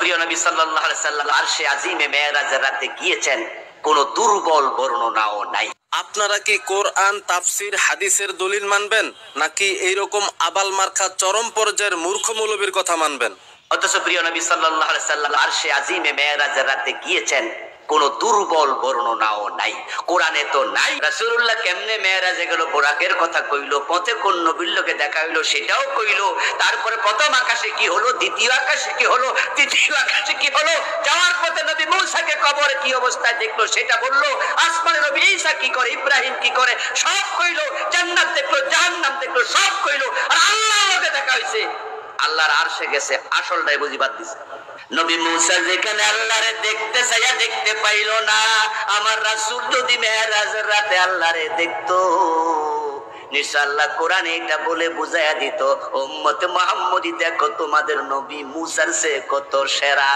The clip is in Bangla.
প্রিয় নবী সাল্লাল্লাহু আলাইহি সাল্লাম আরশে আজিমে মেরাজের রাতে গিয়েছেন, কোন দুর্বল বর্ণনাও নাই। আপনারা কি কোরআন, তাফসির, হাদিসের দলিল মানবেন, নাকি এইরকম আবাল মার্কা চরম পর্যায়ের মূর্খ মৌলবীর কথা মানবেন? অথচ প্রিয় নবী সাল্লাল্লাহু আলাইহি সাল্লাম আরশে আজিমে মেরাজের রাতে গিয়েছেন, কোন দুর্বল বর্ণনাও নাই, কোরআনে তো নাই। রাসূলুল্লাহ কেমনে মেরাজে গেল, বোরাকের কথা কইলো, পথে কোন নবীর লোকে দেখা হইলো সেটাও কইলো। তারপরে প্রথম আকাশে কি হলো, দ্বিতীয় আকাশে কি হলো, তৃতীয় আকাশে কি হলো, যাওয়ার পথে নবী মূসাকে কবরে কি অবস্থায় দেখলো সেটা বললো, আসমানে নবী ঈসা কি করে, ইব্রাহিম কি করে সব কইলো, জান্নাত দেখলো, জাহান্নাম দেখলো, সব কইলো। আর আল্লাহর লোকে দেখা হইছে, আল্লাহর আরশে গেছে, আসলটাই বুঝিবাদ দিছে। নবী মুসা যেখানে আল্লাহরে দেখতে চাইয়া দেখতে পাইল না, আমার রাসূল যদি মেরাজের রাতে আল্লাহরে দেখতো, নিশ্চয় আল্লাহ কোরআনে এটা বলে বুঝাইয়া দিত, উম্মতে মুহাম্মদী দেখো তোমাদের নবী মুসার চেয়ে কত সেরা।